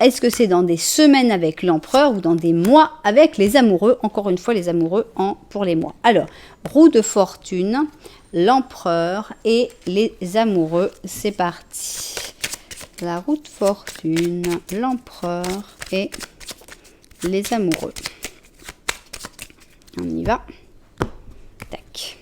Est-ce que c'est dans des semaines avec l'empereur ou dans des mois avec les amoureux? Encore une fois, les amoureux pour les mois. Alors, roue de fortune, l'empereur et les amoureux. C'est parti. La roue de fortune, l'empereur et les amoureux. On y va. Tac.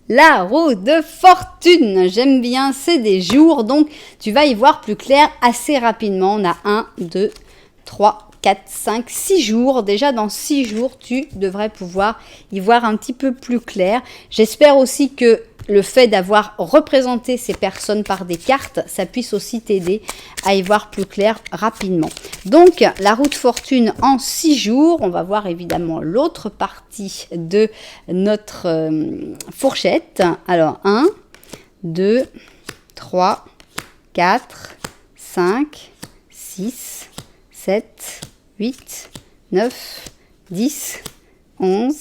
La roue de fortune, j'aime bien, c'est des jours, donc tu vas y voir plus clair assez rapidement. On a 1, 2, 3, 4, 5, 6 jours. Déjà dans 6 jours, tu devrais pouvoir y voir un petit peu plus clair. J'espère aussi que le fait d'avoir représenté ces personnes par des cartes, ça puisse aussi t'aider à y voir plus clair rapidement. Donc, la roue de fortune en 6 jours. On va voir évidemment l'autre partie de notre fourchette. Alors, 1, 2, 3, 4, 5, 6, 7, 8, 9, 10, 11,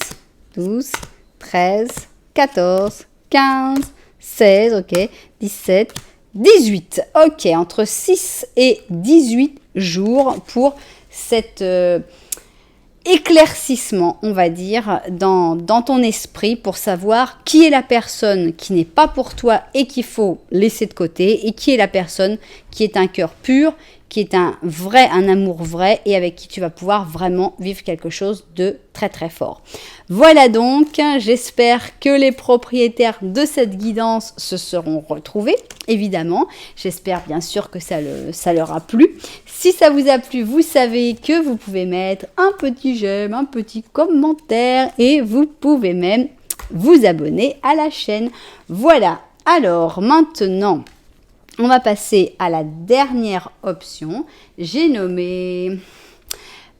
12, 13, 14, 15, 16, ok, 17, 18. Ok, entre 6 et 18 jours pour cet éclaircissement, on va dire, dans ton esprit pour savoir qui est la personne qui n'est pas pour toi et qu'il faut laisser de côté et qui est la personne qui est un cœur pur, qui est un amour vrai et avec qui tu vas pouvoir vraiment vivre quelque chose de très très fort. Voilà donc, j'espère que les propriétaires de cette guidance se seront retrouvés, évidemment. J'espère bien sûr que ça leur a plu. Si ça vous a plu, vous savez que vous pouvez mettre un petit j'aime, un petit commentaire et vous pouvez même vous abonner à la chaîne. Voilà, alors maintenant, on va passer à la dernière option. J'ai nommé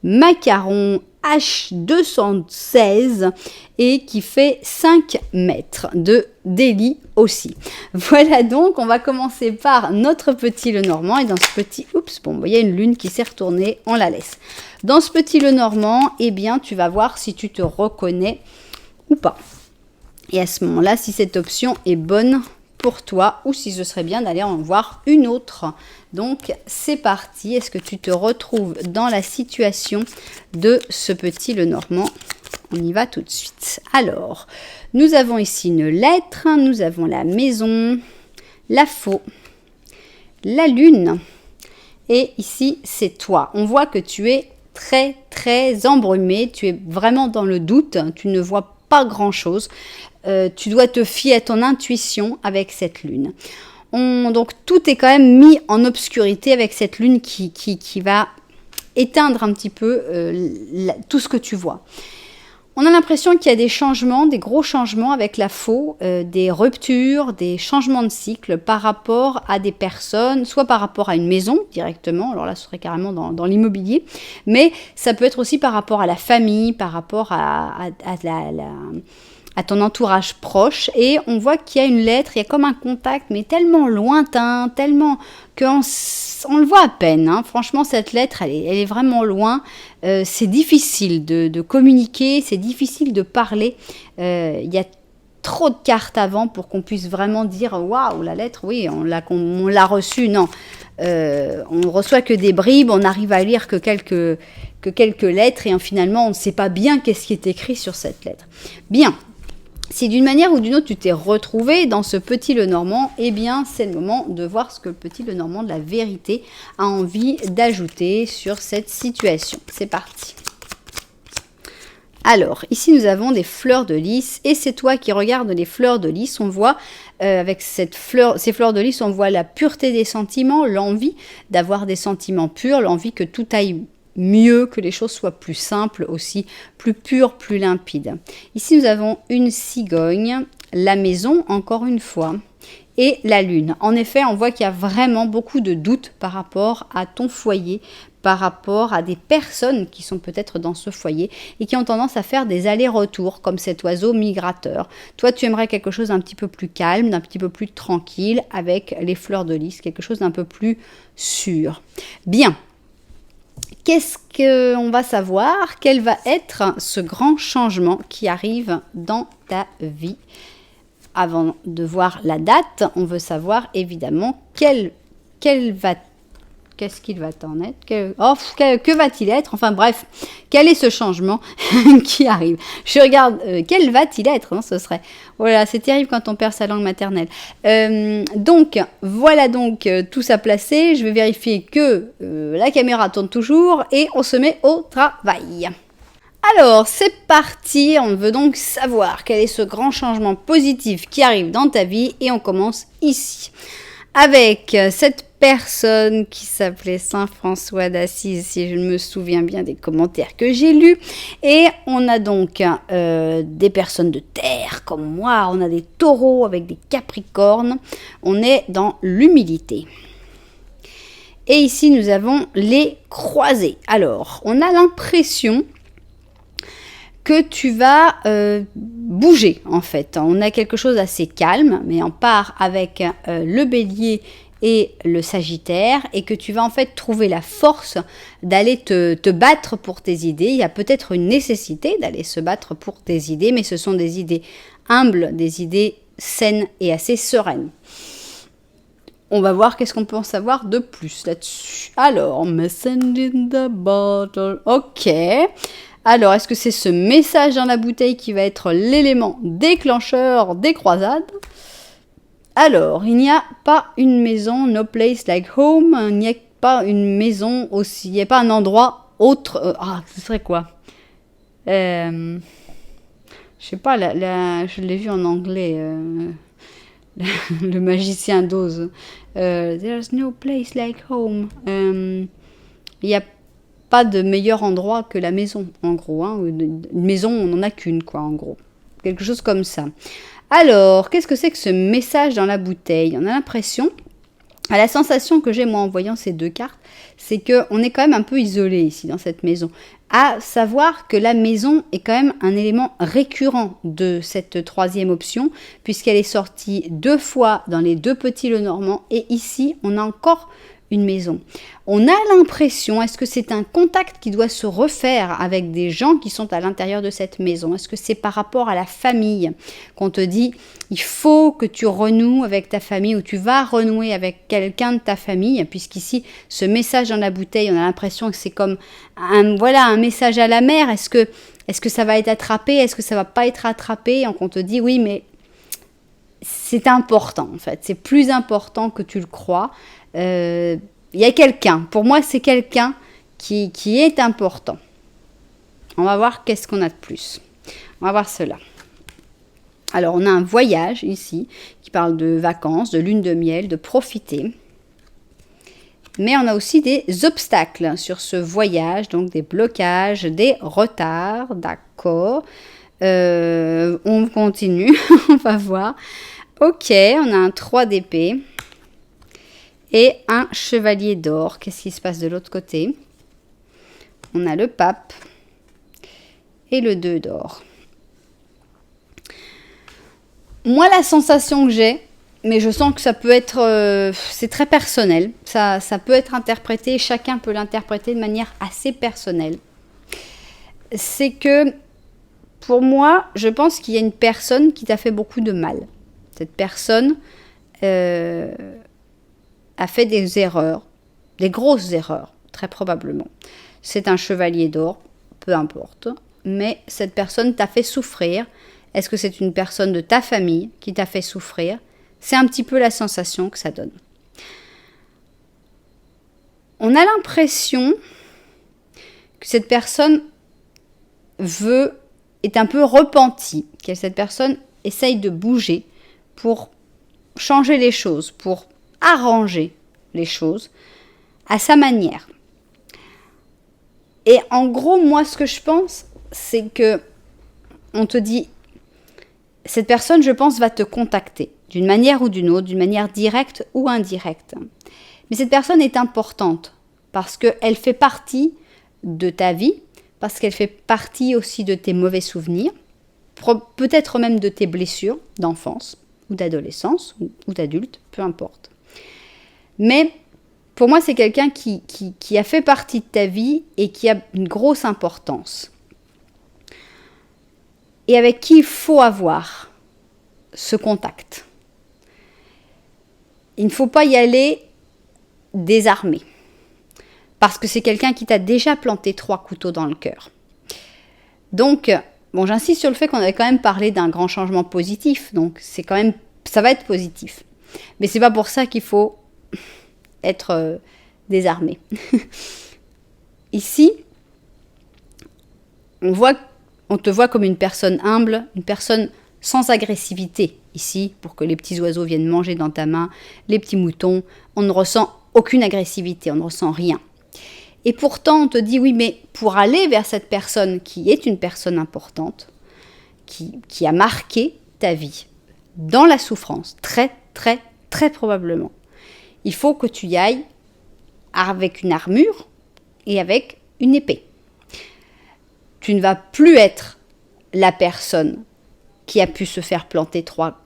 macaron H216 et qui fait 5 mètres de délit aussi. Voilà donc, on va commencer par notre petit Lenormand et dans ce petit, il y a une lune qui s'est retournée, on la laisse. Dans ce petit Lenormand, eh bien, tu vas voir si tu te reconnais ou pas. Et à ce moment-là, si cette option est bonne pour toi ou si ce serait bien d'aller en voir une autre. Donc, c'est parti. Est-ce que tu te retrouves dans la situation de ce petit Lenormand? On y va tout de suite. Alors, nous avons ici une lettre, nous avons la maison, la faux, la lune et ici, c'est toi. On voit que tu es très, très embrumé. Tu es vraiment dans le doute. Tu ne vois pas grand-chose. Tu dois te fier à ton intuition avec cette lune. Donc tout est quand même mis en obscurité avec cette lune qui va éteindre un petit peu tout ce que tu vois. On a l'impression qu'il y a des changements, des gros changements avec la faux, des ruptures, des changements de cycle par rapport à des personnes, soit par rapport à une maison directement, alors là ce serait carrément dans l'immobilier, mais ça peut être aussi par rapport à la famille, par rapport à ton entourage proche, et on voit qu'il y a une lettre, il y a comme un contact, mais tellement lointain, tellement qu'on le voit à peine. Hein. Franchement, cette lettre, elle est vraiment loin. C'est difficile de communiquer, c'est difficile de parler. Il y a trop de cartes avant pour qu'on puisse vraiment dire « Waouh, la lettre, oui, on l'a reçue. » Non, on reçoit que des bribes, on arrive à lire que quelques lettres, et finalement, on ne sait pas bien qu'est-ce qui est écrit sur cette lettre. Bien. Si d'une manière ou d'une autre tu t'es retrouvé dans ce petit Lenormand, eh bien c'est le moment de voir ce que le petit Lenormand de la vérité a envie d'ajouter sur cette situation. C'est parti. Alors, ici nous avons des fleurs de lys et c'est toi qui regardes les fleurs de lys. On voit avec ces fleurs de lys, on voit la pureté des sentiments, l'envie d'avoir des sentiments purs, l'envie que tout aille mieux, que les choses soient plus simples aussi, plus pures, plus limpides. Ici, nous avons une cigogne, la maison, encore une fois, et la lune. En effet, on voit qu'il y a vraiment beaucoup de doutes par rapport à ton foyer, par rapport à des personnes qui sont peut-être dans ce foyer et qui ont tendance à faire des allers-retours, comme cet oiseau migrateur. Toi, tu aimerais quelque chose d'un petit peu plus calme, d'un petit peu plus tranquille, avec les fleurs de lys, quelque chose d'un peu plus sûr. Bien. Qu'est-ce qu'on va savoir? Quel va être ce grand changement qui arrive dans ta vie? Avant de voir la date, on veut savoir évidemment quel va Qu'est-ce qu'il va t'en être? Que va-t-il être? Enfin bref, quel est ce changement qui arrive? Je regarde, quel va-t-il être, hein, ce serait... Voilà, c'est terrible quand on perd sa langue maternelle. Donc, voilà donc tout ça placé. Je vais vérifier que la caméra tourne toujours et on se met au travail. Alors, c'est parti. On veut donc savoir quel est ce grand changement positif qui arrive dans ta vie et on commence ici. Avec cette personne qui s'appelait Saint François d'Assise, si je me souviens bien des commentaires que j'ai lus. Et on a donc des personnes de terre comme moi, on a des taureaux avec des capricornes. On est dans l'humilité. Et ici, nous avons les croisés. Alors, on a l'impression que tu vas bouger en fait. On a quelque chose d'assez calme, mais on part avec le bélier et le sagittaire et que tu vas en fait trouver la force d'aller te battre pour tes idées. Il y a peut-être une nécessité d'aller se battre pour tes idées, mais ce sont des idées humbles, des idées saines et assez sereines. On va voir qu'est-ce qu'on peut en savoir de plus là-dessus. Alors, message in the bottle. Ok. Alors, est-ce que c'est ce message dans la bouteille qui va être l'élément déclencheur des croisades? Alors, il n'y a pas une maison, no place like home, il n'y a pas une maison aussi, il n'y a pas un endroit autre. Ce serait quoi? Je sais pas, je l'ai vu en anglais, le magicien d'Oz. There's no place like home. Il n'y a pas de meilleur endroit que la maison, en gros. Hein. Une maison, on n'en a qu'une, quoi, en gros. Quelque chose comme ça. Alors, qu'est-ce que c'est que ce message dans la bouteille? On a l'impression, la sensation que j'ai, moi, en voyant ces deux cartes, c'est qu'on est quand même un peu isolé ici, dans cette maison. À savoir que la maison est quand même un élément récurrent de cette troisième option, puisqu'elle est sortie 2 fois dans les 2 petits Lenormand, et ici, on a encore une maison. On a l'impression, est-ce que c'est un contact qui doit se refaire avec des gens qui sont à l'intérieur de cette maison? Est-ce que c'est par rapport à la famille qu'on te dit, il faut que tu renoues avec ta famille ou tu vas renouer avec quelqu'un de ta famille? Puisqu'ici, ce message dans la bouteille, on a l'impression que c'est comme un message à la mer. Est-ce que ça va être attrapé? Est-ce que ça va pas être attrapé? Donc on te dit, oui, mais c'est important en fait. C'est plus important que tu le crois. Il y a quelqu'un, pour moi c'est quelqu'un qui est important. On va voir qu'est-ce qu'on a de plus. On va voir cela. Alors on a un voyage ici qui parle de vacances, de lune de miel, de profiter. Mais on a aussi des obstacles sur ce voyage, donc des blocages, des retards, d'accord. On continue, on va voir. Ok, on a un 3 d'épée. Et un chevalier d'or. Qu'est-ce qui se passe de l'autre côté? On a le pape et le 2 d'or. Moi, la sensation que j'ai, mais je sens que ça peut être... c'est très personnel. Ça peut être interprété, chacun peut l'interpréter de manière assez personnelle. C'est que, pour moi, je pense qu'il y a une personne qui t'a fait beaucoup de mal. Cette personne... a fait des erreurs, des grosses erreurs, très probablement. C'est un chevalier d'or, peu importe, mais cette personne t'a fait souffrir. Est-ce que c'est une personne de ta famille qui t'a fait souffrir? C'est un petit peu la sensation que ça donne. On a l'impression que cette personne est un peu repentie, que cette personne essaye de bouger pour changer les choses, pour arranger les choses à sa manière. Et en gros, moi, ce que je pense, c'est que on te dit, cette personne, je pense, va te contacter d'une manière ou d'une autre, d'une manière directe ou indirecte. Mais cette personne est importante parce qu'elle fait partie de ta vie, parce qu'elle fait partie aussi de tes mauvais souvenirs, peut-être même de tes blessures d'enfance ou d'adolescence ou d'adulte, peu importe. Mais pour moi, c'est quelqu'un qui a fait partie de ta vie et qui a une grosse importance. Et avec qui il faut avoir ce contact. Il ne faut pas y aller désarmé. Parce que c'est quelqu'un qui t'a déjà planté 3 couteaux dans le cœur. Donc, bon, j'insiste sur le fait qu'on avait quand même parlé d'un grand changement positif. Donc, c'est quand même, ça va être positif. Mais c'est pas pour ça qu'il faut être désarmé. Ici, on te voit comme une personne humble, une personne sans agressivité. Ici, pour que les petits oiseaux viennent manger dans ta main, les petits moutons, on ne ressent aucune agressivité, on ne ressent rien. Et pourtant, on te dit, oui, mais pour aller vers cette personne qui est une personne importante, qui a marqué ta vie, dans la souffrance, très, très, très probablement, il faut que tu y ailles avec une armure et avec une épée. Tu ne vas plus être la personne qui a pu se faire planter trois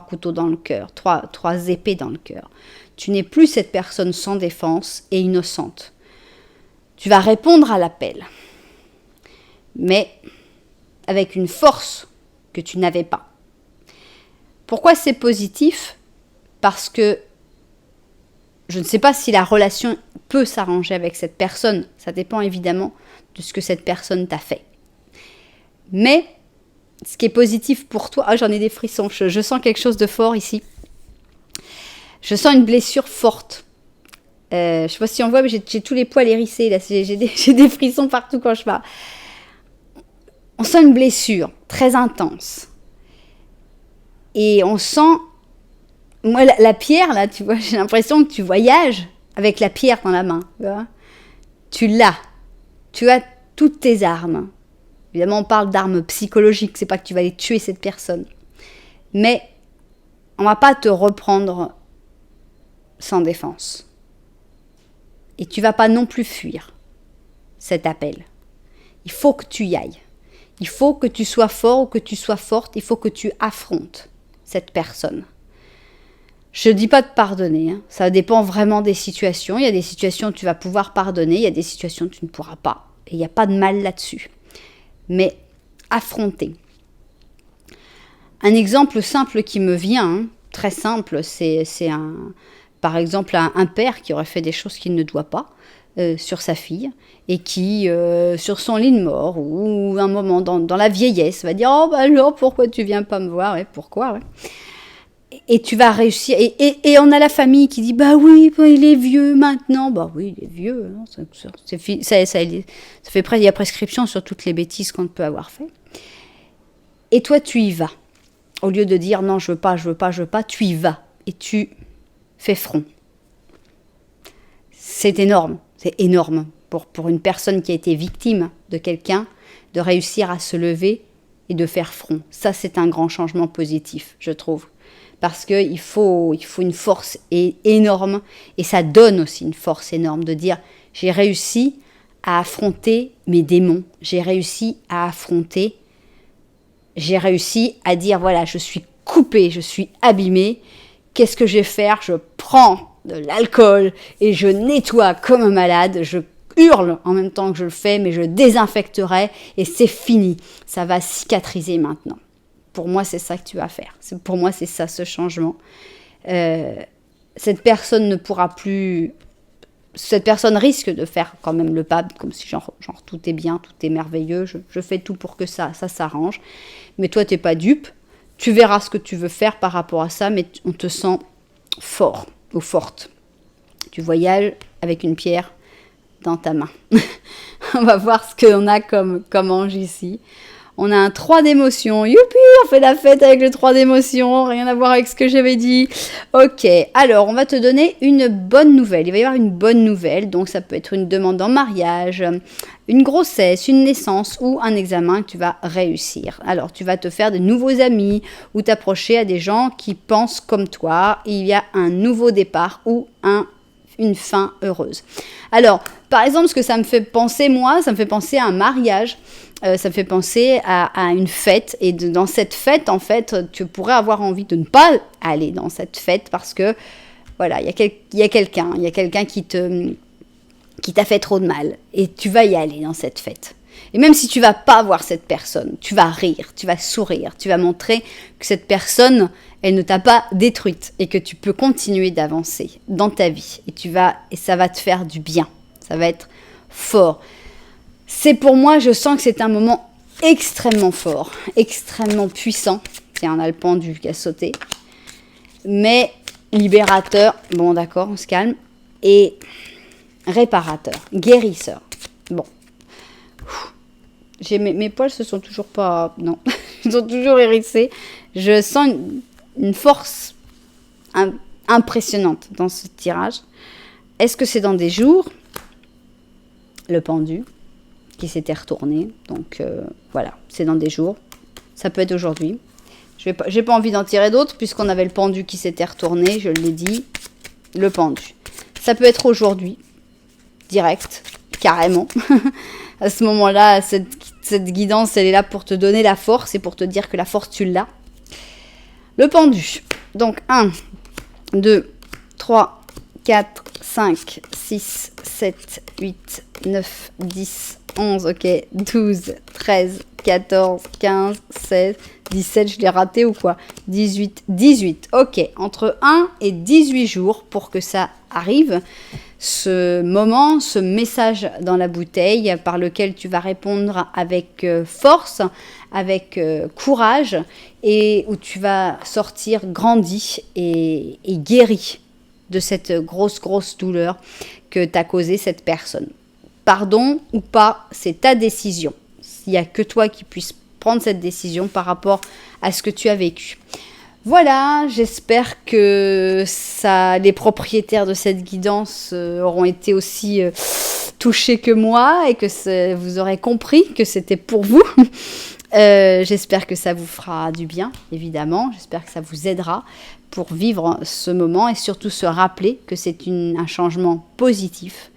couteaux dans le cœur, trois épées dans le cœur. Tu n'es plus cette personne sans défense et innocente. Tu vas répondre à l'appel, mais avec une force que tu n'avais pas. Pourquoi c'est positif ? Parce que je ne sais pas si la relation peut s'arranger avec cette personne. Ça dépend évidemment de ce que cette personne t'a fait. Mais ce qui est positif pour toi... Ah, j'en ai des frissons. Je sens quelque chose de fort ici. Je sens une blessure forte. Je ne sais pas si on voit, mais j'ai tous les poils hérissés. Là. J'ai des frissons partout quand je parle. On sent une blessure très intense. Et on sent... Moi, la pierre, là, tu vois, j'ai l'impression que tu voyages avec la pierre dans la main. Tu l'as. Tu as toutes tes armes. Évidemment, on parle d'armes psychologiques. C'est pas que tu vas aller tuer cette personne. Mais on va pas te reprendre sans défense. Et tu vas pas non plus fuir cet appel. Il faut que tu y ailles. Il faut que tu sois fort ou que tu sois forte. Il faut que tu affrontes cette personne. Je ne dis pas de pardonner. Hein. Ça dépend vraiment des situations. Il y a des situations où tu vas pouvoir pardonner. Il y a des situations où tu ne pourras pas. Et il n'y a pas de mal là-dessus. Mais affronter. Un exemple simple qui me vient, hein, très simple, c'est par exemple un père qui aurait fait des choses qu'il ne doit pas sur sa fille et qui, sur son lit de mort ou un moment dans la vieillesse, va dire « Oh, bah alors, pourquoi tu viens pas me voir ?» Ouais, pourquoi ouais. Et tu vas réussir. Et on a la famille qui dit « Bah oui, bah, il est vieux maintenant. » Bah oui, il est vieux. Hein, ça fait il y a prescription sur toutes les bêtises qu'on peut avoir fait. Et toi, tu y vas. Au lieu de dire « Non, je veux pas, tu y vas. » Et tu fais front. C'est énorme pour une personne qui a été victime de quelqu'un de réussir à se lever et de faire front. Ça, c'est un grand changement positif, je trouve. Parce qu'il faut une force énorme et ça donne aussi une force énorme de dire « J'ai réussi à affronter mes démons, j'ai réussi à dire « Voilà, je suis coupée, je suis abîmée. Qu'est-ce que je vais faire ? Je prends de l'alcool et je nettoie comme un malade. Je hurle en même temps que je le fais, mais je désinfecterai et c'est fini. Ça va cicatriser maintenant. » Pour moi, c'est ça que tu vas faire. Pour moi, c'est ça, ce changement. Cette personne ne pourra plus... Cette personne risque de faire quand même le pas, comme si genre tout est bien, tout est merveilleux. Je fais tout pour que ça s'arrange. Mais toi, tu n'es pas dupe. Tu verras ce que tu veux faire par rapport à ça, mais on te sent fort ou forte. Tu voyages avec une pierre dans ta main. On va voir ce qu'on a comme ange ici. On a un 3 d'émotions. Youpi, on fait la fête avec le 3 d'émotions. Rien à voir avec ce que j'avais dit. Ok, alors on va te donner une bonne nouvelle. Il va y avoir une bonne nouvelle. Donc ça peut être une demande en mariage, une grossesse, une naissance ou un examen que tu vas réussir. Alors tu vas te faire de nouveaux amis ou t'approcher à des gens qui pensent comme toi. Il y a un nouveau départ ou une fin heureuse. Alors, par exemple, ce que ça me fait penser, moi, ça me fait penser à un mariage. Ça me fait penser à une fête. Et dans cette fête, en fait, tu pourrais avoir envie de ne pas aller dans cette fête parce que, voilà, il y a quelqu'un qui t'a fait trop de mal. Et tu vas y aller dans cette fête. Et même si tu vas pas voir cette personne, tu vas rire, tu vas sourire, tu vas montrer que cette personne, elle ne t'a pas détruite et que tu peux continuer d'avancer dans ta vie. Et ça va te faire du bien. Ça va être fort. C'est pour moi, je sens que c'est un moment extrêmement fort, extrêmement puissant. Tiens, on a le pendu qui a sauté. Mais libérateur, bon d'accord, on se calme. Et réparateur, guérisseur. Bon. Mes poils se sont toujours pas... Non, ils sont toujours hérissés. Je sens une force impressionnante dans ce tirage. Est-ce que c'est dans des jours? Le pendu qui s'était retourné. Donc voilà, c'est dans des jours. Ça peut être aujourd'hui. J'ai pas envie d'en tirer d'autres puisqu'on avait le pendu qui s'était retourné. Je l'ai dit, le pendu. Ça peut être aujourd'hui, direct, carrément. À ce moment-là, cette guidance, elle est là pour te donner la force et pour te dire que la force, tu l'as. Le pendu. Donc 1, 2, 3, 4, 5, 6, 7, 8, 9, 10, 11, ok, 12, 13, 14, 15, 16, 17, je l'ai raté ou quoi? 18, ok, entre 1 et 18 jours pour que ça arrive, ce moment, ce message dans la bouteille par lequel tu vas répondre avec force, avec courage et où tu vas sortir grandi et guéri de cette grosse douleur que t'a causée cette personne. Pardon ou pas, c'est ta décision. Il n'y a que toi qui puisses prendre cette décision par rapport à ce que tu as vécu. Voilà, j'espère que les propriétaires de cette guidance auront été aussi touchés que moi et que vous aurez compris que c'était pour vous. J'espère que ça vous fera du bien, évidemment. J'espère que ça vous aidera pour vivre ce moment et surtout se rappeler que c'est un changement positif.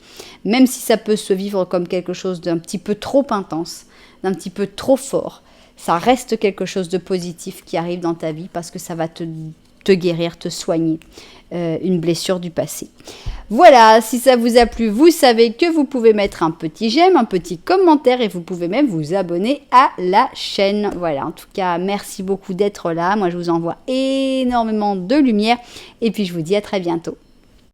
Même si ça peut se vivre comme quelque chose d'un petit peu trop intense, d'un petit peu trop fort, ça reste quelque chose de positif qui arrive dans ta vie parce que ça va te guérir, te soigner une blessure du passé. Voilà, si ça vous a plu, vous savez que vous pouvez mettre un petit j'aime, un petit commentaire et vous pouvez même vous abonner à la chaîne. Voilà, en tout cas, merci beaucoup d'être là. Moi, je vous envoie énormément de lumière et puis je vous dis à très bientôt.